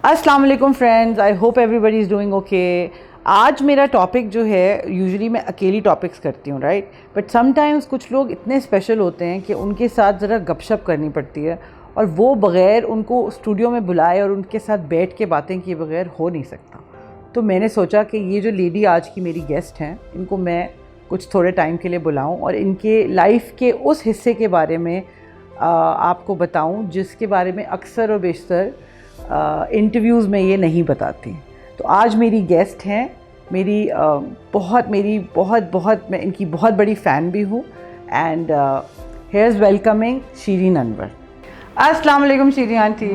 अस्सलाम वालेकुम friends, I hope everybody is doing okay. आज मेरा टॉपिक जो है, यूजुअली मैं अकेली टॉपिक्स करती हूँ राइट, बट समटाइम्स कुछ लोग इतने स्पेशल होते हैं कि उनके साथ ज़रा गपशप करनी पड़ती है और वो बग़ैर उनको स्टूडियो में बुलाए और उनके साथ बैठ के बातें किए बगैर हो नहीं सकता। तो मैंने सोचा कि ये जो लेडी आज की मेरी गेस्ट हैं, इनको मैं कुछ थोड़े टाइम के लिए बुलाऊं और इनके लाइफ के उस हिस्से के बारे में आपको बताऊं जिसके बारे में अक्सर और बेशतर इंटरव्यूज़ में ये नहीं बताती। तो आज मेरी गेस्ट हैं, मेरी बहुत मैं इनकी बहुत बड़ी फ़ैन भी हूँ। And here is welcoming Shireen Anwar. Assalamu alaikum, Shiri aunty.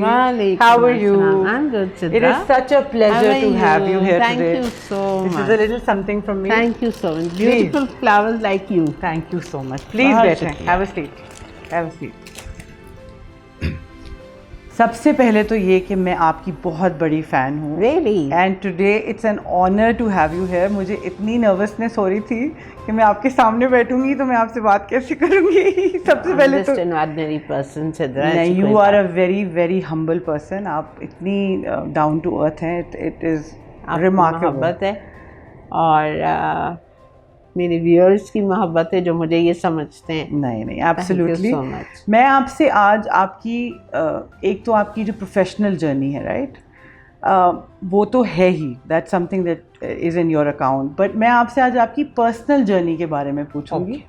How are you? I'm good, Sidra. It is such a pleasure to have you here Thank today. you so much. This is a little something from me. Thank you so much. Beautiful flowers like you. Thank you so much. Please बहुत बैठें. शुक्रिया. Have a seat. Have a seat. सबसे पहले तो ये कि मैं आपकी बहुत बड़ी फ़ैन हूँ। Really? And today it's an honour to have you here. मुझे इतनी नर्वसनेस हो रही थी कि मैं आपके सामने बैठूंगी तो मैं आपसे बात कैसे करूँगी। सबसे पहले तो Just an ordinary person, Sidra. नहीं, you are a very very humble person. आप इतनी डाउन टू अर्थ हैं, इट इज़ रिमार्केबल। मोहब्बत है और मेरे व्यूअर्स की मोहब्बत है जो मुझे ये समझते हैं। नहीं, एब्सोल्युटली। so much. मैं आपसे आज आपकी एक तो आपकी जो प्रोफेशनल जर्नी है राइट, वो तो है ही, that's something that is in your account, but मैं आपसे आज आपकी पर्सनल जर्नी के बारे में पूछूंगी,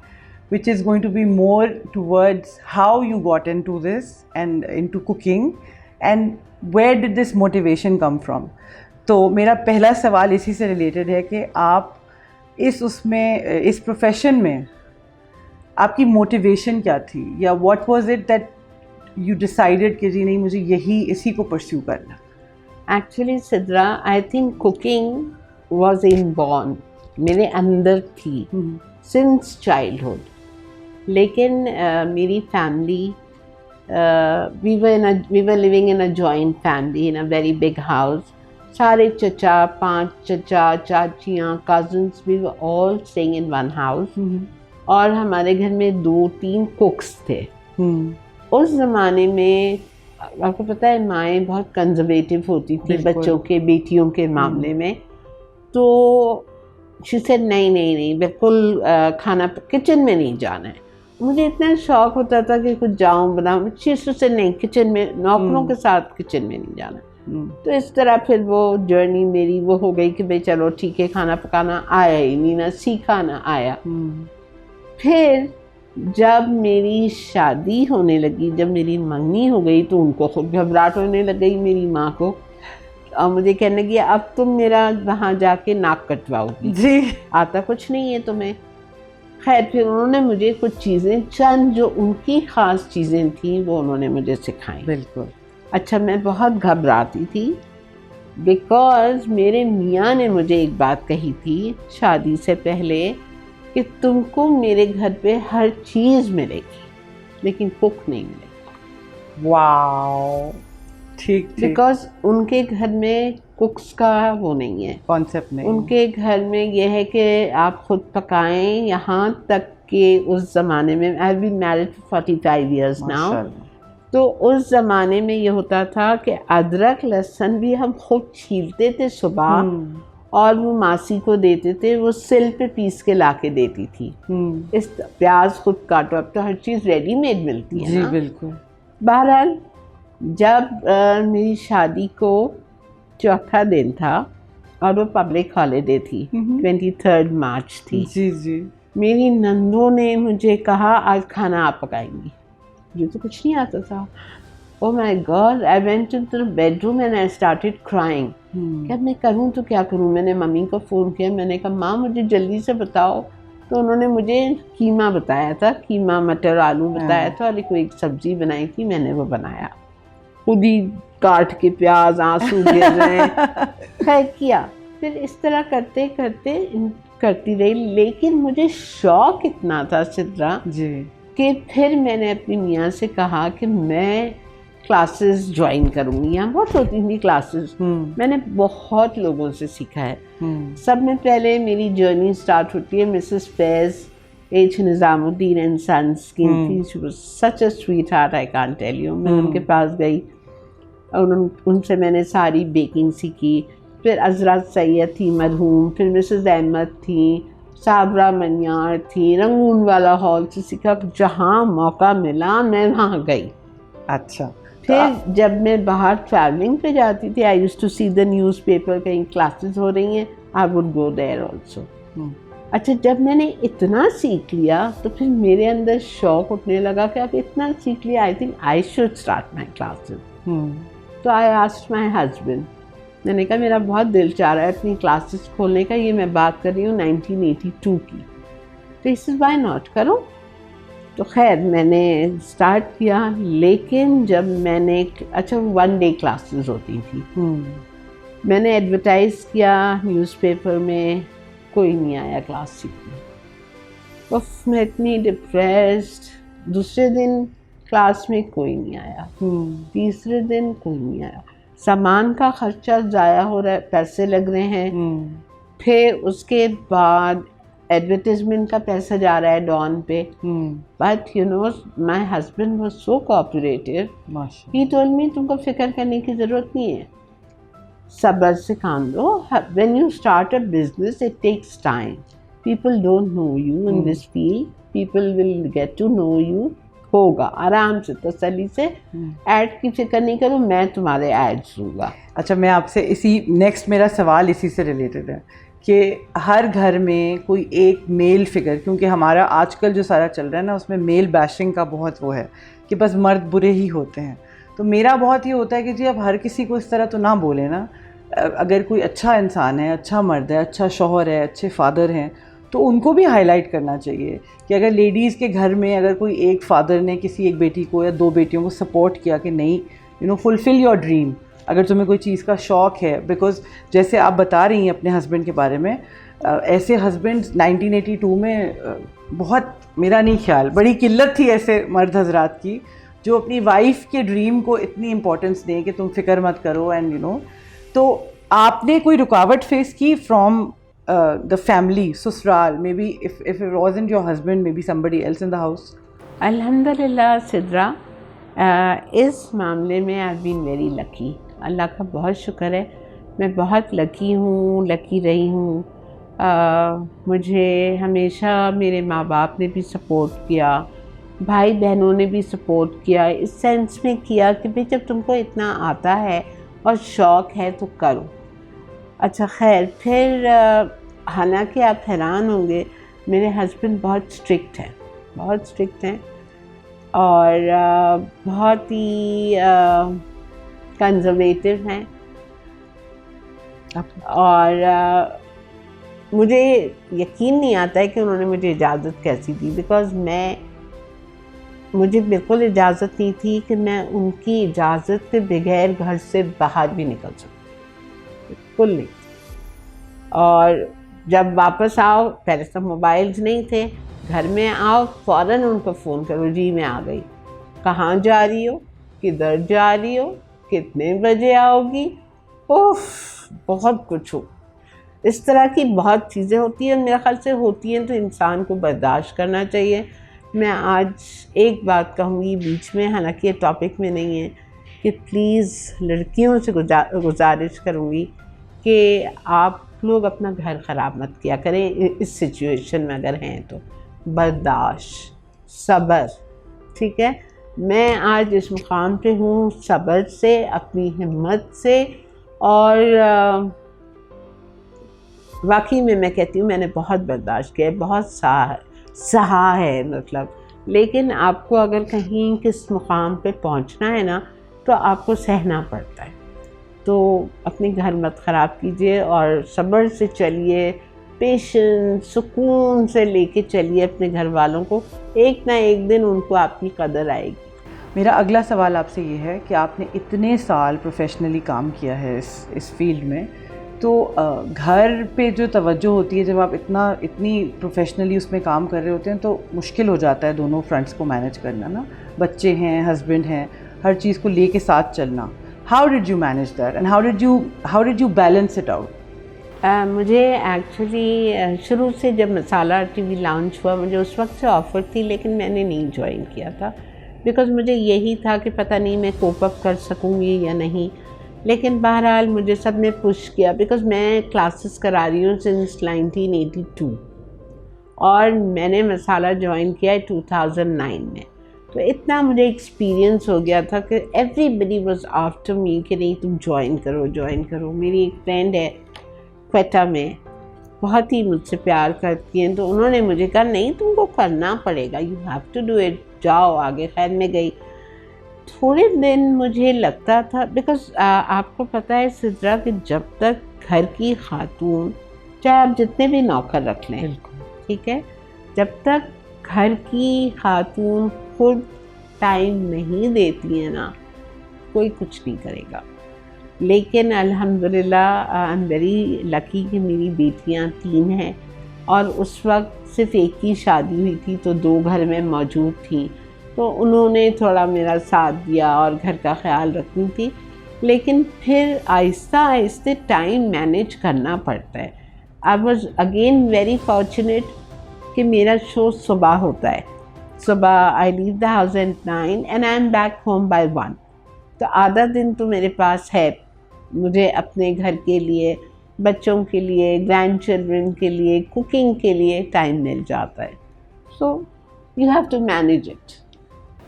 which is going to be more towards how you got into this and into cooking and where did this motivation come from. तो मेरा पहला सवाल इसी से रिलेटेड है कि आप इस प्रोफेशन में आपकी मोटिवेशन क्या थी, या what was it that you decided कि जी नहीं, मुझे इसी को परस्यू करना। Actually Sidra, I think cooking was inborn, मेरे अंदर थी सिंस चाइल्डहुड। लेकिन मेरी family, we were living in a joint family in a very big house. सारे चचा, 5 चचा, चाचियाँ, cousins, we were all staying in one house. और हमारे घर में 2-3 कुक्स थे। उस ज़माने में आपको पता है माएँ बहुत कंजर्वेटिव होती थी बच्चों के, बेटियों के मामले में। तो शी सेड नहीं, बिल्कुल खाना किचन में नहीं जाना है। मुझे इतना शौक़ होता था कि कुछ जाऊँ बनाऊँ, शी से नहीं, किचन में नौकरों के साथ किचन में नहीं जाना। तो इस तरह फिर वो जर्नी मेरी वो हो गई कि भाई चलो ठीक है, खाना पकाना आया ही नहीं, ना सीखा ना आया। फिर जब मेरी शादी होने लगी, जब मेरी मंगनी हो गई, तो उनको खूब घबराहट होने लग गई मेरी माँ को, और मुझे कहने लगी अब तुम मेरा वहाँ जाके नाक कटवाओगी, जी आता कुछ नहीं है तुम्हें। खैर फिर उन्होंने मुझे कुछ चीज़ें, चंद जो उनकी ख़ास चीज़ें थी वो उन्होंने मुझे सिखाई। बिल्कुल। अच्छा, मैं बहुत घबराती थी बिकॉज़ मेरे मियाँ ने मुझे एक बात कही थी शादी से पहले कि तुमको मेरे घर पे हर चीज़ मिलेगी लेकिन कुक नहीं मिलेगा। वाओ, ठीक। बिकॉज़ उनके घर में कुक्स का वो नहीं है, कॉन्सेप्ट नहीं। उनके घर में यह है कि आप खुद पकाएं। यहाँ तक कि उस ज़माने में, I have been married for 45 years now, तो उस ज़माने में ये होता था कि अदरक लहसुन भी हम खुद छीलते थे सुबह और वो मासी को देते थे, वो सिल पे पीस के ला के देती थी। इस प्याज खुद काटो, अब तो हर चीज़ रेडीमेड मिलती है। जी बिल्कुल। बहरहाल जब मेरी शादी को चौथा दिन था और वो पब्लिक हॉलीडे थी, 23 मार्च थी। जी। मेरी नंदों ने मुझे कहा आज खाना आप पकाएंगी। मुझे तो कुछ नहीं आता था। Oh my God, I went to the bedroom and I started crying. क्या मैं करूँ तो क्या करूँ। मैंने मम्मी को फ़ोन किया, मैंने कहा माँ मुझे जल्दी से बताओ। तो उन्होंने मुझे कीमा बताया था, कीमा मटर आलू बताया था, और कोई एक सब्ज़ी बनाई थी, मैंने वो बनाया खुद ही काट के, प्याज आंसू गिर रहे। खैर किया, फिर इस तरह करते करते करती रही। लेकिन मुझे शौक़ इतना था सिद्रा जी कि फिर मैंने अपनी मियाँ से कहा कि मैं क्लासेस ज्वाइन करूँगी। यहाँ बहुत होती थी क्लासेस, मैंने बहुत लोगों से सीखा है। सब में पहले मेरी जर्नी स्टार्ट होती है Mrs Faiz H. Nizamuddin and sons की थी। She was such a sweet heart, I can't tell you. मैं उनके पास गई, और उनसे मैंने सारी बेकिंग सीखी। फिर अज़रत सैयद थी मरहूम, फिर मिसेस अहमद थी, साबरा मनियार थी, रंगून वाला हॉल से सीखा। जहाँ मौका मिला मैं वहाँ गई। अच्छा। फिर जब मैं बाहर ट्रैवलिंग पे जाती थी, I used to see the newspaper, कहीं क्लासेस हो रही हैं, I would go there also. अच्छा, जब मैंने इतना सीख लिया तो फिर मेरे अंदर शौक उठने लगा कि अब इतना सीख लिया, I think I should start my classes. तो आई आस्क्ड माई हस्बैंड, मैंने कहा मेरा बहुत दिल चाह रहा है अपनी क्लासेस खोलने का। ये मैं बात कर रही हूँ 1982 की। तो इस वाई नॉट करो। तो खैर मैंने स्टार्ट किया, लेकिन जब मैंने अच्छा 1 डे क्लासेस होती थी, मैंने एडवर्टाइज़ किया न्यूज़पेपर में, कोई नहीं आया क्लास सीखने। उफ, मैं इतनी डिप्रेस्ड। दूसरे दिन क्लास में कोई नहीं आया, तीसरे दिन कोई नहीं आया। सामान का खर्चा ज़ाया हो रहा है, पैसे लग रहे हैं। फिर उसके बाद एडवर्टाइजमेंट का पैसा जा रहा है डॉन पे। But you know my husband was so cooperative, he told me तुमको फिक्र करने की ज़रूरत नहीं है, सब्र से काम लो। When you start a business it takes time, people don't know you in this field, people will get to know you. होगा, आराम से तसल्ली से। ऐड की फिक्र नहीं करो, मैं तुम्हारे एड्स दूंगा। अच्छा, मैं आपसे इसी नेक्स्ट मेरा सवाल इसी से रिलेटेड है कि हर घर में कोई एक मेल फिगर, क्योंकि हमारा आजकल जो सारा चल रहा है ना उसमें मेल बैशिंग का बहुत वो है कि बस मर्द बुरे ही होते हैं। तो मेरा बहुत ये होता है कि जी अब हर किसी को इस तरह तो ना बोले ना। अगर कोई अच्छा इंसान है, अच्छा मर्द है, अच्छा शौहर है, अच्छे फादर हैं, तो उनको भी हाईलाइट करना चाहिए कि अगर लेडीज़ के घर में अगर कोई एक फादर ने किसी एक बेटी को या 2 बेटियों को सपोर्ट किया कि नहीं, you know, fulfil your dream, अगर तुम्हें कोई चीज़ का शौक़ है। बिकॉज़ जैसे आप बता रही हैं अपने हस्बैंड के बारे में, ऐसे हस्बैंड 1982 में बहुत, मेरा नहीं ख्याल, बड़ी किल्लत थी ऐसे मर्द हजरात की जो अपनी वाइफ के ड्रीम को इतनी इम्पोर्टेंस दें कि तुम फिक्र मत करो एंड यू नो। तो आपने कोई रुकावट फेस की फ्रॉम the family, ससुराल, maybe if it wasn't your husband, maybe somebody else in the house? अल्हम्दुलिल्लाह सिद्रा, इस मामले में आई बीन वेरी लकी। अल्लाह का बहुत शुक्र है, मैं बहुत लकी हूँ, लकी रही हूँ। मुझे हमेशा मेरे माँ बाप ने भी सपोर्ट किया, भाई बहनों ने भी सपोर्ट किया, इस सेंस में किया कि भाई जब तुमको इतना आता है और शौक़ है तो करो। अच्छा खैर, फिर हालांकि आप हैरान होंगे, मेरे हस्बैंड बहुत स्ट्रिक्ट हैं, बहुत स्ट्रिक्ट हैं और बहुत ही कंजर्वेटिव हैं। और मुझे यकीन नहीं आता है कि उन्होंने मुझे इजाज़त कैसी दी, बिकॉज़ मुझे बिल्कुल इजाज़त नहीं थी कि मैं उनकी इजाज़त के बगैर घर से बाहर भी निकल सकूँ, बिल्कुल नहीं। और जब वापस आओ, पहले सब मोबाइल्स नहीं थे, घर में आओ फ़ौरन उनको फ़ोन करो, जी मैं आ गई, कहाँ जा रही हो, किधर जा रही हो, कितने बजे आओगी, उफ, बहुत कुछ हो। इस तरह की बहुत चीज़ें होती हैं, मेरे ख्याल से होती हैं, तो इंसान को बर्दाश्त करना चाहिए। मैं आज एक बात कहूँगी बीच में, हालांकि ये टॉपिक में नहीं है, कि प्लीज़ लड़कियों से गुजारिश करूँगी कि आप लोग अपना घर ख़राब मत किया करें इस सिचुएशन में अगर हैं तो। बर्दाश्त, सब्र, ठीक है। मैं आज इस मुकाम पे हूँ सब्र से, अपनी हिम्मत से, और वाकई में मैं कहती हूँ मैंने बहुत बर्दाश्त किया है, बहुत सहा है मतलब। लेकिन आपको अगर कहीं किस मुकाम पे पहुँचना है ना, तो आपको सहना पड़ता है। तो अपने घर मत ख़राब कीजिए और सब्र से चलिए, पेशेंस, सुकून से लेके चलिए अपने घर वालों को, एक ना एक दिन उनको आपकी कदर आएगी। मेरा अगला सवाल आपसे ये है कि आपने इतने साल प्रोफेशनली काम किया है इस फील्ड में, तो घर पे जो तवज्जो होती है, जब आप इतनी प्रोफेशनली उसमें काम कर रहे होते हैं, तो मुश्किल हो जाता है दोनों फ्रंट्स को मैनेज करना ना। बच्चे हैं, हस्बैंड हैं, हर चीज़ को लेके साथ चलना। How did you manage that and how did you balance it out? मुझे एक्चुअली शुरू से जब मसाला टीवी लॉन्च हुआ, मुझे उस वक्त से ऑफ़र थी, लेकिन मैंने नहीं ज्वाइन किया था। बिकॉज़ मुझे यही था कि पता नहीं मैं कोप अप कर सकूँगी या नहीं। लेकिन बहरहाल मुझे सब ने पुश किया, बिकॉज़ मैं क्लासेस करा रही हूँ सिंस 1982 और मैंने मसाला ज्वाइन किया 2009 में। तो इतना मुझे एक्सपीरियंस हो गया था कि एवरीबडी वाज आफ्टर मी कि नहीं तुम ज्वाइन करो। मेरी एक फ्रेंड है क्वेटा में, बहुत ही मुझसे प्यार करती हैं, तो उन्होंने मुझे कहा नहीं तुमको करना पड़ेगा, you have to do it, जाओ आगे। खैर मैं गई। थोड़े दिन मुझे लगता था, बिकॉज़ आपको पता है सिद्रा कि जब तक घर की खातून, चाहे आप जितने भी नौकर रख लें, ठीक है, जब तक घर की खातून खुद टाइम नहीं देती है ना, कोई कुछ नहीं करेगा। लेकिन अल्हम्दुलिल्लाह आई एम वेरी लकी कि मेरी बेटियां 3 हैं और उस वक्त सिर्फ़ एक ही शादी हुई थी, तो 2 घर में मौजूद थी, तो उन्होंने थोड़ा मेरा साथ दिया और घर का ख्याल रखनी थी। लेकिन फिर आहिस्ता आहिस्ते टाइम मैनेज करना पड़ता है। I was again very fortunate कि मेरा शो सुबह होता है, सुबह I leave the house at 9 and I am back home by 1। तो आधा दिन तो मेरे पास है, मुझे अपने घर के लिए, बच्चों के लिए, ग्रैंड चिल्ड्रन के लिए, कुकिंग के लिए टाइम मिल जाता है। So you have to manage it.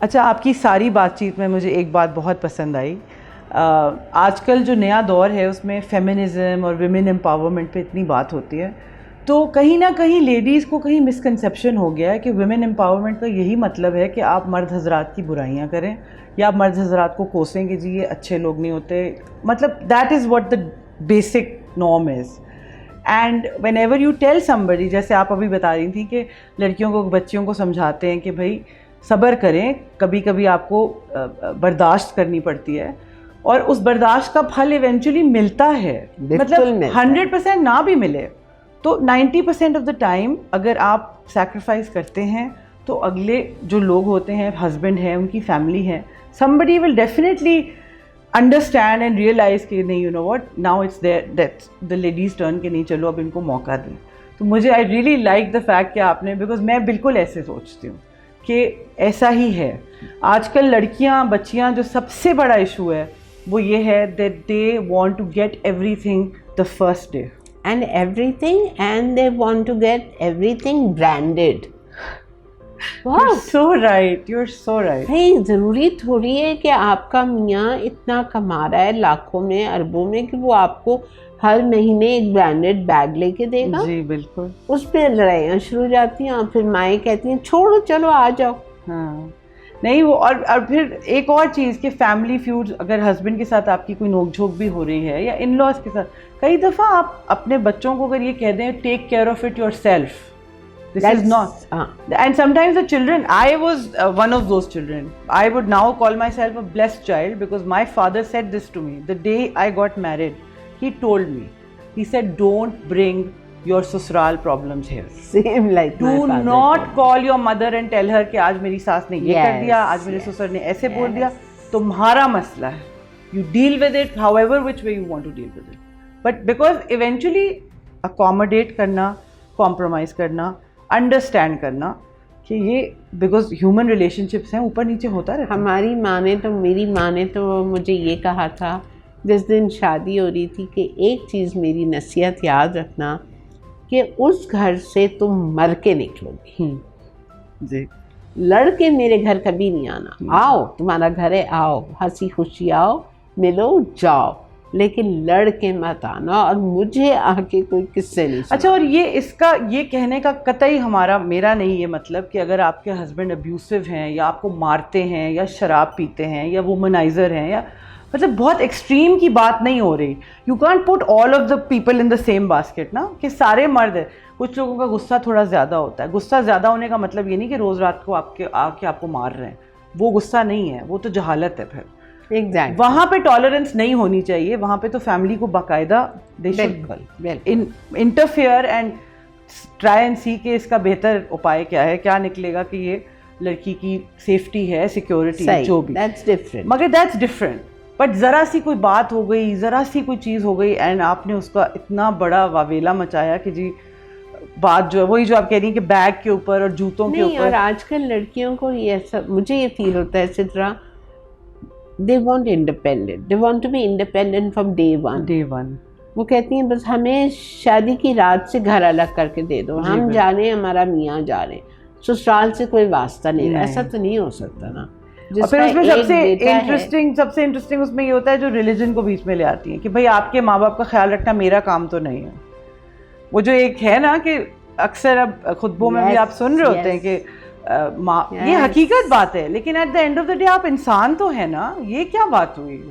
अच्छा, आपकी सारी बातचीत में मुझे एक बात बहुत पसंद आई। आजकल जो नया दौर है उसमें फेमिनिज़म और विमेन एम्पावरमेंट पे इतनी बात होती है, तो कहीं ना कहीं लेडीज़ को कहीं मिसकंसेप्शन हो गया है कि विमेन एम्पावरमेंट का यही मतलब है कि आप मर्द हजरात की बुराइयां करें या आप मर्द हजरात को कोसें कि जी ये अच्छे लोग नहीं होते। मतलब that is what the basic norm is. And whenever you tell somebody, जैसे आप अभी बता रही थी कि लड़कियों को, बच्चियों को समझाते हैं कि भाई सब्र करें, कभी कभी आपको बर्दाश्त करनी पड़ती है और उस बर्दाश्त का फल इवेंचुअली मिलता है। मतलब 100% ना भी मिले तो 90% ऑफ द टाइम अगर आप सैक्रिफाइस करते हैं तो अगले जो लोग होते हैं, हस्बैंड है, उनकी फैमिली है, somebody will definitely understand and realize कि नहीं, you know what, now it's that's the ladies turn कि नहीं चलो अब इनको मौका दें। तो मुझे I really like the fact कि आपने, because मैं बिल्कुल ऐसे सोचती हूँ कि ऐसा ही है। आजकल लड़कियाँ, बच्चियाँ, जो सबसे बड़ा इशू है वो ये है that they want to get everything the first day. And they want to get everything branded. Wow. You're so right. You're so right. भाई ज़रूरी थोड़ी है कि आपका मियाँ इतना कमा रहा है लाखों में, अरबों में, कि वो आपको हर महीने एक ब्रांडेड बैग लेके देगा। जी बिल्कुल। उस पर लड़ाइयाँ शुरू हो जाती हैं और फिर माएँ कहती हैं छोड़ो चलो आ जाओ। हाँ नहीं वो, और फिर एक और चीज़ कि फैमिली फ्यूड्स, अगर हस्बैंड के साथ आपकी कोई नोकझोंक भी हो रही है या इन लॉज के साथ, कई दफ़ा आप अपने बच्चों को अगर ये कह दें take care of it yourself, this is not and sometimes the children, I was one of those children. I would now call myself a blessed child because my father said this to me the day I got married. He told me, he said don't bring your ससुराल problems here. Same like do my father not did. call your mother and tell her कि आज मेरी सास ने ये कर दिया, आज मेरे ससुर ने ऐसे बोल दिया, तुम्हारा मसला है, you deal with it however which way you want to deal with it. But because eventually accommodate करना, compromise करना, अंडरस्टैंड करना कि ये बिकॉज ह्यूमन रिलेशनशिप्स हैं, ऊपर नीचे होता रहता है। हमारी माँ ने तो, मेरी माँ ने तो मुझे ये कहा था जिस दिन शादी हो रही थी कि एक चीज़ मेरी नसीहत याद रखना कि उस घर से तुम मर के निकलोगी जी, लड़ के मेरे घर कभी नहीं आना। आओ, तुम्हारा घर है, आओ, हंसी खुशी आओ, मिलो, जाओ, लेकिन लड़ के मत आना और मुझे आके कोई किस्से नहीं। अच्छा, और ये इसका ये कहने का कतई मेरा नहीं ये मतलब कि अगर आपके हस्बैंड अब्यूसिव हैं या आपको मारते हैं या शराब पीते हैं या वुमनाइज़र हैं, या मतलब बहुत एक्सट्रीम की बात नहीं हो रही। You can't put all of the people in the same basket ना, कि सारे मर्द है। कुछ लोगों का गुस्सा थोड़ा ज़्यादा होता है। गुस्सा ज़्यादा होने का मतलब ये नहीं कि रोज़ रात को आके आपको मार रहे हैं, वो गुस्सा नहीं है, वो तो जहालत है। फिर Exactly. वहाँ पे टॉलरेंस नहीं होनी चाहिए, वहाँ पे तो फैमिली को बाकायदा इंटरफेयर एंड ट्राई एंड सी के इसका बेहतर उपाय क्या है, क्या निकलेगा कि ये लड़की की सेफ्टी है, सिक्योरिटी है, जो भी, that's different. मगर दैट्स डिफरेंट। बट ज़रा सी कोई बात हो गई, ज़रा सी कोई चीज़ हो गई एंड आपने उसका इतना बड़ा वावेला मचाया कि जी बात जो है वही जो आप कह रही हैं कि बैग के ऊपर और जूतों के नहीं, और ऊपर। आजकल लड़कियों को ये सब, मुझे ये फील होता है Sidra, they want independent, they want to be independent from day one. Day one. वो कहती हैं बस हमें शादी की रात से घर अलग करके दे दो, हम जा रहे हैं, हमारा मियाँ जा रहे हैं, ससुराल से कोई वास्ता नहीं। ऐसा तो नहीं हो सकता ना। और फिर उसमें सबसे इंटरेस्टिंग उसमें ये होता है जो रिलीजन को बीच में ले आती है कि भाई आपके माँ बाप का ख्याल रखना मेरा काम तो नहीं है। वो जो एक है ना कि अक्सर अब खुतबों में भी आप सुन रहे होते हैं कि ये हकीकत बात है, लेकिन at the end of the day आप इंसान तो है ना, ये क्या बात हुई?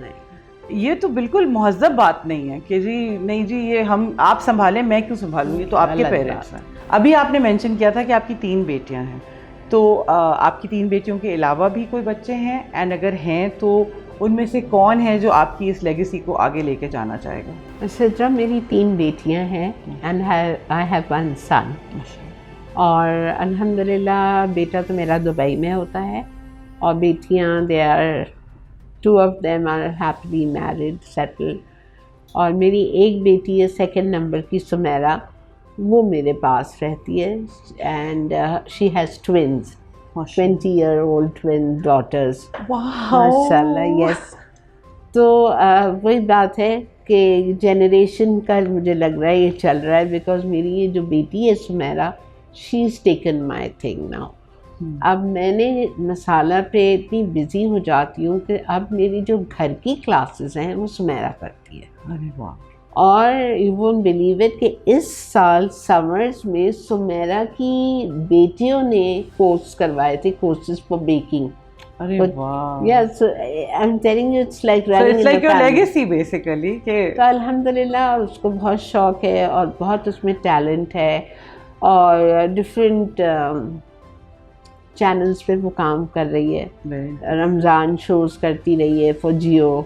ये तो बिल्कुल मुहज़्ज़ब बात नहीं है कि जी नहीं जी ये हम आप संभालें, मैं क्यों संभालूँ, ये तो आपके पेरेंट्स हैं। अभी आपने मेंशन किया था कि आपकी 3 बेटियां हैं, तो आपकी 3 बेटियों के अलावा भी कोई बच्चे हैं, एंड अगर हैं तो उनमें से कौन है जो आपकी इस लेगेसी को आगे लेके जाना चाहेगा? सिद्रा, मेरी 3 बेटियां हैं एंड आई हैव 1 सन। और अल्हम्दुलिल्लाह बेटा तो मेरा दुबई में होता है और बेटियां they are 2 of them are happily married, settled। और मेरी एक बेटी है 2nd नंबर की, सुमेरा, वो मेरे पास रहती है and she has twins, 20-year-old twin daughters। माशाल्लाह, यस। तो वही बात है कि जनरेशन का मुझे लग रहा है ये चल रहा है, बिकॉज मेरी ये जो बेटी है Sumaira, she is taken my thing now. अब मैंने मसाला पे इतनी बिज़ी हो जाती हूँ कि अब मेरी जो घर की क्लासेस हैं वो सुमेरा करती है। अरे वाह! और यू वोंट बिलीव इट कि इस साल समर्स में सुमेरा की बेटियों ने कोर्स करवाए थे, कोर्सेज फॉर बेकिंग। अरे वाह! Yes, I am telling you, it's like running in the family, legacy basically. तो अल्हम्दुलिल्लाह उसको बहुत शौक़ है और बहुत उसमें टैलेंट है और डिफरेंट चैनल्स पे वो काम कर रही है। रमज़ान शोज़ करती रही है फॉर जियो,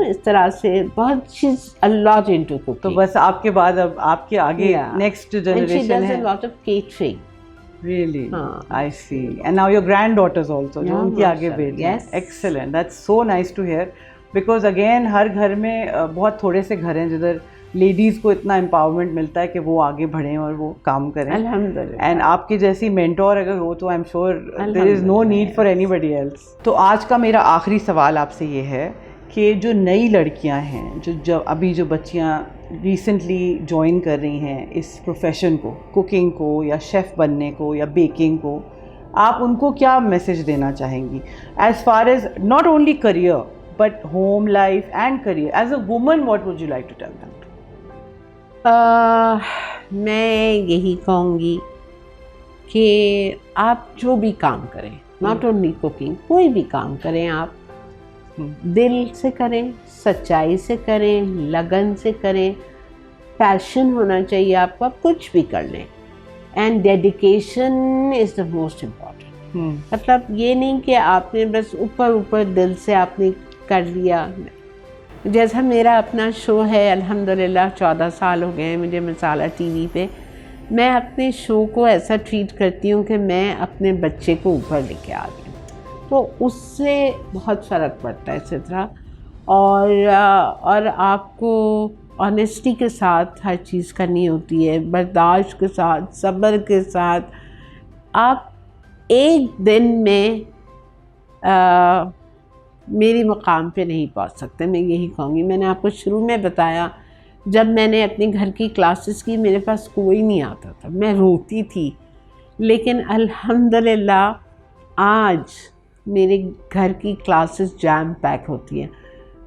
इस तरह से बहुत चीज़ अ लॉट इनटू कुकिंग। तो बस आपके बाद अब आपके आगे नेक्स्ट जनरेशन है। Lot of catering. Really? I see. And now your granddaughters also, जो उनकी आगे बेटी हैं। Excellent. That's so nice to hear. Because again हर घर में बहुत थोड़े से घर हैं जिधर लेडीज़ को इतना एम्पावरमेंट मिलता है कि वो आगे बढ़ें और वो काम करें। अल्हम्दुलिल्लाह। एंड आपकी जैसी मेंटोर अगर हो तो I am sure there is no need for anybody else. तो आज का मेरा आखिरी सवाल आपसे ये है कि जो नई लड़कियां हैं, जो अभी जो बच्चियां रिसेंटली ज्वाइन कर रही हैं इस प्रोफेशन को, कुकिंग को या शेफ़ बनने को या बेकिंग को, आप उनको क्या मैसेज देना चाहेंगी as far as not only career but home life and career? As a woman what would you like to tell them? मैं यही कहूँगी कि आप जो भी काम करें, नॉट ओनली कुकिंग, कोई भी काम करें आप दिल से करें, सच्चाई से करें, लगन से करें, पैशन होना चाहिए आपको, आप कुछ भी कर लें। And dedication is the most important. मतलब ये नहीं कि आपने बस ऊपर दिल से आपने कर लिया। जैसा मेरा अपना शो है, अल्हम्दुलिल्लाह 14 साल हो गए हैं मुझे मसाला टीवी पे, मैं अपने शो को ऐसा ट्रीट करती हूँ कि मैं अपने बच्चे को ऊपर लेके आ रही हूँ, तो उससे बहुत फ़र्क पड़ता है सिद्रा। और आपको ऑनेस्टी के साथ हर चीज़ करनी होती है, बर्दाश्त के साथ, सब्र के साथ। आप एक दिन में मेरी मुकाम पे नहीं पहुंच सकते, मैं यही कहूँगी। मैंने आपको शुरू में बताया, जब मैंने अपने घर की क्लासेस की मेरे पास कोई नहीं आता था, मैं रोती थी, लेकिन अल्हम्दुलिल्लाह आज मेरे घर की क्लासेस जैम पैक होती हैं।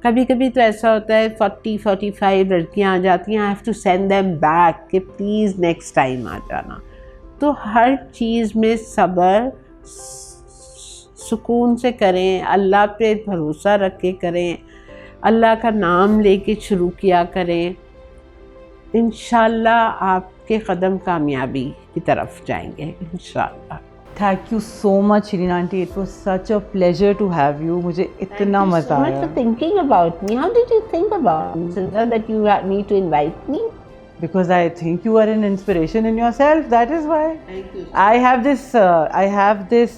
कभी कभी तो ऐसा होता है 40-45 लड़कियां आ जाती हैं, I have to send them back कि प्लीज़ नेक्स्ट टाइम आ जाना। तो हर चीज़ में सब्र सुकून से करें, अल्लाह पे भरोसा रख के करें, अल्लाह का नाम लेके शुरू किया करें, इंशाल्लाह आपके कदम कामयाबी की तरफ जाएंगे इंशाल्लाह। Thank you so much, Shireen Aunty. It was such a pleasure to have you. मुझे इतना मज़ा आया। Thank you so much for thinking about me. How did you think about me, that you had me to invite me? Because I think you are an inspiration in yourself. That is why. Thank you. I have this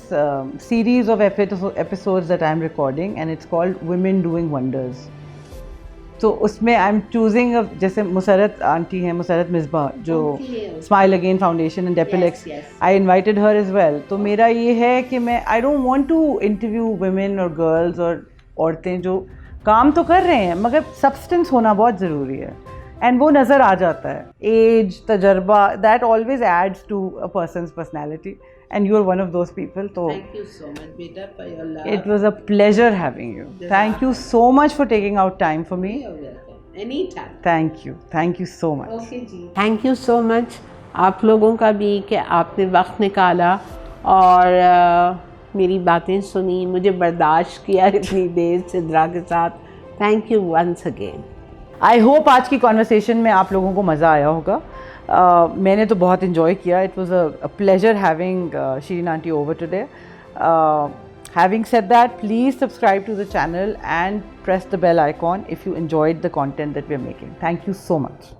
series of episodes that I am recording, and it's called Women Doing Wonders. तो उसमें I am choosing जैसे Musarrat aunty हैं, मुसरत मिसबा जो Okay. Smile Again Foundation and Depilex, yes. I invited her as well. तो मेरा ये है कि मैं I don't want to interview women और गर्ल्स और औरतें जो काम तो कर रहे हैं मगर सब्सटेंस होना बहुत ज़रूरी है, एंड वो नज़र आ जाता है. एज, तजर्बा, that always adds to a person's personality, and you are one of those people. So Thank you so much, beta, for your love. it was a pleasure having you. Thank you so much for taking out time for me. You're welcome. Anytime. Thank you so much. Okay जी. Thank you so much आप लोगों का भी कि आपने वक्त निकाला और मेरी बातें सुनी, मुझे बर्दाश्त किया इतनी देर सिद्रा के साथ. Thank you once again. I hope आज की कॉन्वर्सेशन में आप लोगों को मज़ा आया होगा. मैंने तो बहुत इन्जॉय किया. It was a pleasure having Shireen aunty over today. Having said that, please subscribe to the channel and press the bell icon if you enjoyed the content that we are making. Thank you so much.